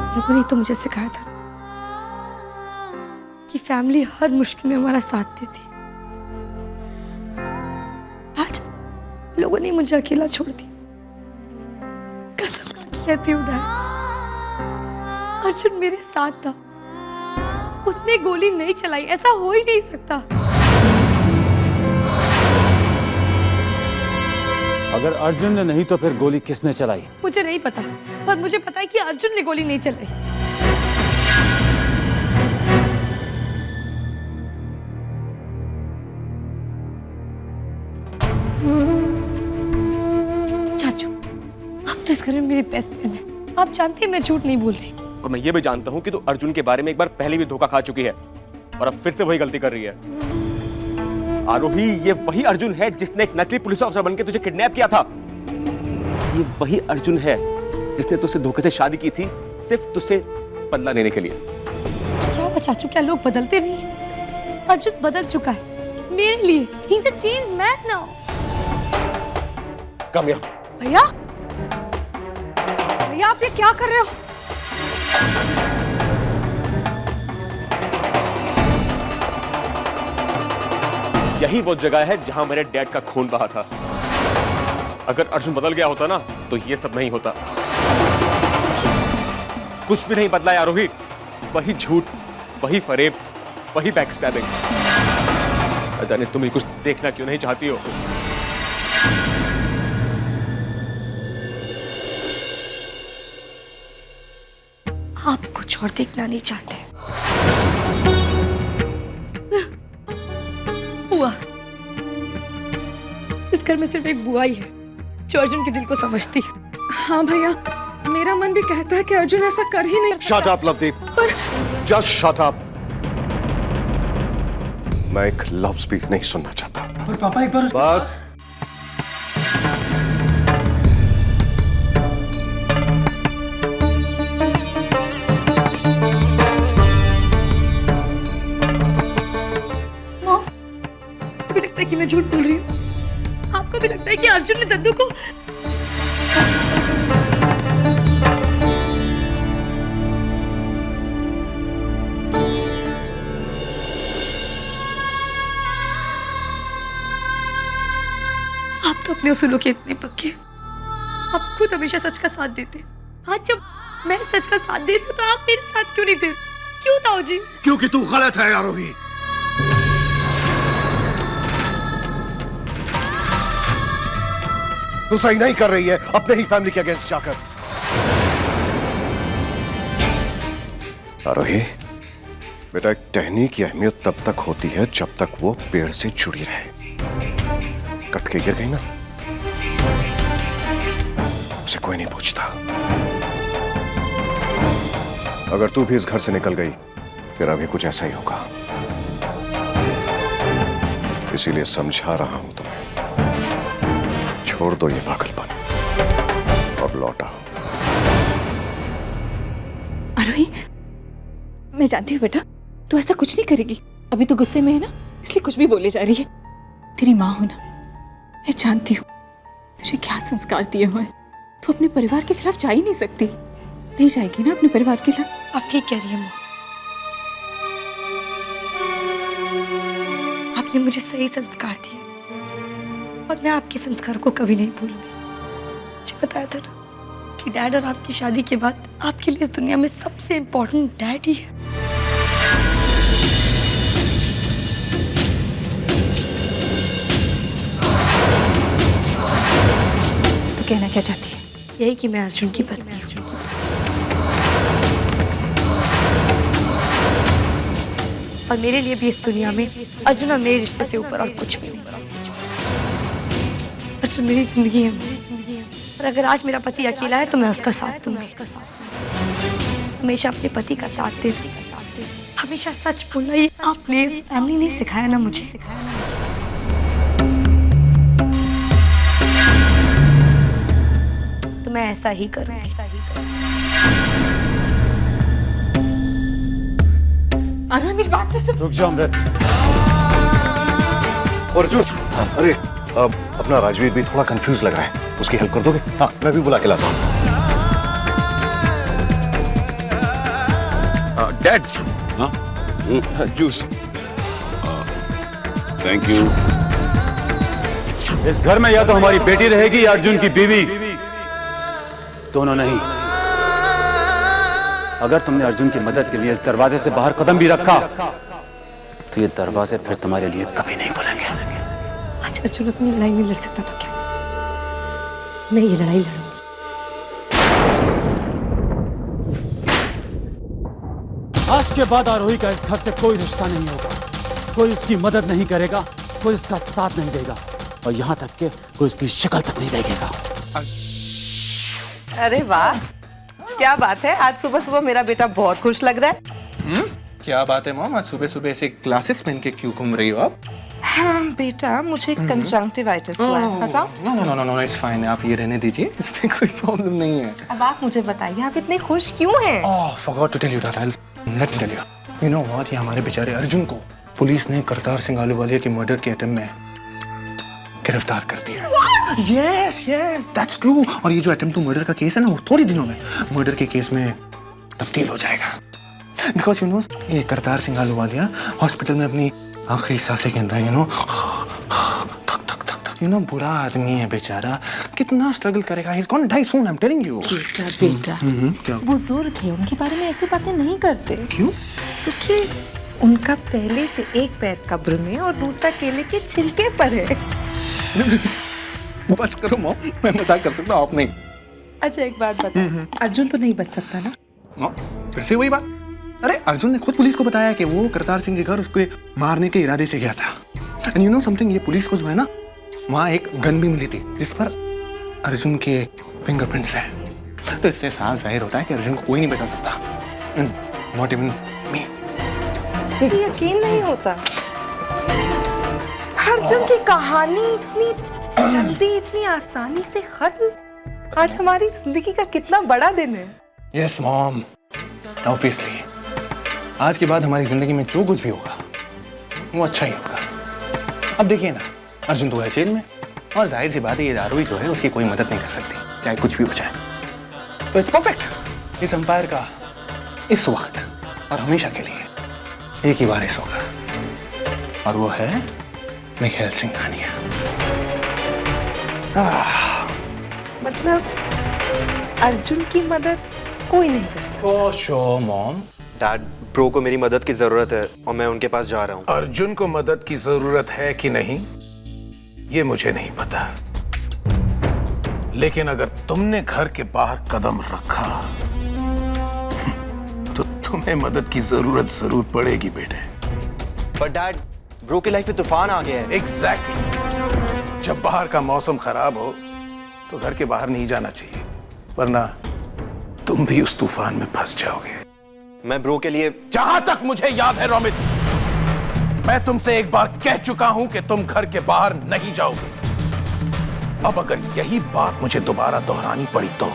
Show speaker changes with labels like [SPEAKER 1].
[SPEAKER 1] लोगों ने तो मुझे सिखाया था कि फैमिली हर मुश्किल में हमारा साथ देती है। आज लोगों ने मुझे अकेला छोड़ दिया। कसम कहती हूँ डैड, अर्जुन मेरे साथ था, उसने गोली नहीं चलाई, ऐसा हो ही नहीं सकता।
[SPEAKER 2] अगर अर्जुन ने नहीं तो फिर गोली किसने चलाई?
[SPEAKER 1] मुझे नहीं पता, पर मुझे पता है कि अर्जुन ने गोली नहीं चलाई। चाचू, आप तो इस घर में मेरी बेस्ट फ्रेंड हैं। आप जानते हैं मैं झूठ नहीं बोल रही।
[SPEAKER 3] और मैं ये भी जानता हूँ कि तू अर्जुन के बारे में एक बार पहले भी धोखा खा चुकी है और अब फिर से वही गलती कर रही है। आरोही, ये वही अर्जुन है जिसने एक नकली पुलिस ऑफिसर बनकर तुझे किडनैप किया था। ये वही अर्जुन है जिसने तुझसे धोखे से शादी की थी, सिर्फ तुझसे बदला लेने के लिए।
[SPEAKER 1] क्या हुआ चाचू, क्या लोग बदलते नहीं? अर्जुन बदल चुका है मेरे लिए। He's a changed man now.
[SPEAKER 3] कम यहाँ।
[SPEAKER 1] भैया, भैया आप ये क्या कर रहे हो?
[SPEAKER 3] यही वो जगह है जहां मेरे डैड का खून बहा था। अगर अर्जुन बदल गया होता ना तो ये सब नहीं होता। कुछ भी नहीं बदला है आरोही, वही झूठ, वही फरेब, वही बैकस्टैबिंग। जाने तुम ही कुछ देखना क्यों नहीं चाहती हो?
[SPEAKER 1] आप कुछ और देखना नहीं चाहते। बुआ, इस घर में सिर्फ एक बुआ ही है जो अर्जुन के दिल को समझती है।
[SPEAKER 4] हाँ भैया, मेरा मन भी कहता है कि अर्जुन ऐसा कर ही नहीं सकता।
[SPEAKER 5] Shut up, Lovedeep. Just shut up। मैं एक लफ्ज भी नहीं सुनना चाहता।
[SPEAKER 6] पर पापा एक बार
[SPEAKER 5] बस।
[SPEAKER 1] मॉम, मुझे लगता है कि मैं झूठ बोल रही हूँ। आपको भी लगता है कि अर्जुन ने दद्दू को? आप तो अपने उसूलों के इतने पक्के, आप खुद हमेशा सच का साथ देते। आज जब मैं सच का साथ दे रही हूँ तो आप मेरे साथ क्यों नहीं दे? क्यों ताऊ जी?
[SPEAKER 5] क्योंकि तू गलत है आरोही। तू सही नहीं कर रही है अपने ही फैमिली के अगेंस्ट जाकर। आरोही बेटा, एक टहनी की अहमियत तब तक होती है जब तक वो पेड़ से जुड़ी रहे। कट के गिर गई ना, उसे कोई नहीं पूछता। अगर तू भी इस घर से निकल गई फिर अभी कुछ ऐसा ही होगा। इसीलिए समझा रहा हूं तुम्हें, छोड़ दो ये पागलपन और लौट आओ।
[SPEAKER 4] आरोही, मैं जानती हूँ बेटा, तू ऐसा कुछ नहीं करेगी। अभी तो गुस्से में है ना, इसलिए कुछ भी बोले जा रही है। तेरी माँ हो ना, मैं जानती हूँ तुझे क्या संस्कार दिए हुए हैं। तू अपने परिवार के खिलाफ जा ही नहीं सकती। नहीं जाएगी ना अपने परिवार के खिलाफ?
[SPEAKER 1] आप ठीक कह रही हैं माँ। आपने मुझे सही संस्कार दिए और मैं आपके संस्कार को कभी नहीं भूलूंगी। मुझे बताया था ना कि डैड और आपकी शादी के बाद आपके लिए इस दुनिया में सबसे इम्पोर्टेंट डैड ही है।
[SPEAKER 4] तो कहना क्या चाहती है?
[SPEAKER 1] यही कि मैं अर्जुन की पत्नी हूँ। और मेरे लिए भी इस दुनिया में अर्जुन और मेरे रिश्ते से ऊपर और कुछ भी नहीं। अर्जुन मेरी जिंदगी है और अगर आज मेरा पति अकेला है तो मैं उसका साथ दूंगी। हमेशा अपने पति का साथ दे, हमेशा सच बोलना। ये आपने इस फैमिली ने सिखाया ना मुझे। तो मैं ऐसा ही करूंगी।
[SPEAKER 4] आरोही, मेरी बात तो सुन।
[SPEAKER 2] रुक जाओ अमृत।
[SPEAKER 5] अर्जुन, अरे अपना राजवीर भी थोड़ा कंफ्यूज लग रहा है, उसकी हेल्प कर दोगे? हाँ, मैं भी बुला के लाता हूँ।
[SPEAKER 6] डैड हाँ जूस थैंक यू।
[SPEAKER 2] इस घर में या तो हमारी बेटी रहेगी या अर्जुन की बीवी, दोनों नहीं। अगर तुमने अर्जुन की मदद के लिए इस दरवाजे से बाहर कदम भी रखा तो ये दरवाजे फिर तुम्हारे लिए कभी नहीं खुलेंगे।
[SPEAKER 1] आज अर्जुन अपनी लड़ाई नहीं लड़ सकता तो क्या, मैं ये लड़ाई लड़ूंगी।
[SPEAKER 2] आज के बाद आरोही का इस घर से कोई रिश्ता नहीं होगा, कोई उसकी मदद नहीं करेगा, कोई उसका साथ नहीं देगा और यहाँ तक कि कोई उसकी शक्ल तक नहीं देखेगा।
[SPEAKER 7] अरे वाह, क्या बात है, आज सुबह सुबह मेरा बेटा बहुत खुश लग रहा है।
[SPEAKER 8] क्या बात है मॉम, आज सुबह सुबह ऐसे ग्लासेस पहन के क्यों घूम रही हो आप?
[SPEAKER 7] हाँ बेटा, मुझे कंजंक्टिवाइटिस हुआ है, बताओ।
[SPEAKER 8] No no no no it's fine, आप ये रहने दीजिए, इसमें कोई प्रॉब्लम नहीं है।
[SPEAKER 7] अब आप मुझे बताइए, आप इतने खुश क्यों हैं?
[SPEAKER 8] Oh forgot to tell you that, let me tell you. You know what, ये हमारे बेचारे अर्जुन को पुलिस ने करतार सिंह आलूवालिया के मर्डर के अटेम्प्ट में गिरफ्तार कर दिया। Yes yes that's true. और ये जो अटेम्प्ट टू मर्डर का केस है ना, वो थोड़ी दिनों में मर्डर के केस में तब्दील हो जाएगा। बिकॉज यू नो ये करतार सिंह आलूवालिया हॉस्पिटल में अपनी आखिरी सांसें गिन रहा है, यू नो थक थक थक थक, यू नो बुरा आदमी है बेचारा, कितना स्ट्रगल करेगा, he is gonna die soon, I am telling you.
[SPEAKER 7] बेटा बेटा,
[SPEAKER 8] क्या?
[SPEAKER 7] बुजुर्ग है, उनके बारे में ऐसी बातें नहीं करते।
[SPEAKER 8] क्यों?
[SPEAKER 7] क्योंकि उनका पहले से एक पैर कब्र में और दूसरा केले के छिलके पर है।
[SPEAKER 8] बस करो मॉम, मैं मजाक कर सकता हूँ, आप नहीं।
[SPEAKER 7] अच्छा एक बात बता, अर्जुन तो नहीं बच सकता ना?
[SPEAKER 8] मॉम फिर से वही बात। अरे अर्जुन ने खुद पुलिस को बताया कि वो करतार सिंह के घर उसको मारने के इरादे से गया था। एंड यू नो समथिंग, ये पुलिस को जो है ना, वहाँ एक गन भी मिली थी जिस पर अर्जुन के फिंगरप्रिंट्स हैं। तो इससे साफ जाहिर होता है कि अर्जुन को कोई नहीं बचा सकता, नॉट इवन मी।
[SPEAKER 7] मुझे यकीन नहीं होता, अर्जुन की कहानी इतनी जल्दी, इतनी आसानी से खत्म। आज हमारी जिंदगी का कितना बड़ा दिन है।
[SPEAKER 8] यस मॉम, ऑब्वियसली आज के बाद हमारी जिंदगी में जो कुछ भी होगा वो अच्छा ही होगा। अब देखिए ना, अर्जुन तो है जेल में और जाहिर सी बात है ये आरोही जो है उसकी कोई मदद नहीं कर सकती, चाहे कुछ भी हो जाए। तो इट्स परफेक्ट, इस एम्पायर का इस वक्त और हमेशा के लिए एक ही वारिस होगा और वो है मिखाइल सिंघानिया।
[SPEAKER 7] मतलब अर्जुन की मदद कोई नहीं कर सकता।
[SPEAKER 8] For sure, Mom.
[SPEAKER 9] Dad, bro को मेरी मदद की जरूरत है और मैं उनके पास जा रहा हूँ।
[SPEAKER 10] अर्जुन को मदद की जरूरत है कि नहीं ये मुझे नहीं पता, लेकिन अगर तुमने घर के बाहर कदम रखा तो तुम्हें मदद की जरूरत जरूर पड़ेगी बेटे।
[SPEAKER 9] पर डैड, ब्रो की लाइफ में तूफान आ गया है।
[SPEAKER 10] एग्जैक्टली, जब बाहर का मौसम खराब हो तो घर के बाहर नहीं जाना चाहिए, वरना तुम भी उस तूफान में फंस जाओगे।
[SPEAKER 9] मैं ब्रो के लिए,
[SPEAKER 10] जहां तक मुझे याद है रोमित, मैं तुमसे एक बार कह चुका हूं कि तुम घर के बाहर नहीं जाओगे। अब अगर यही बात मुझे दोबारा दोहरानी पड़ी तो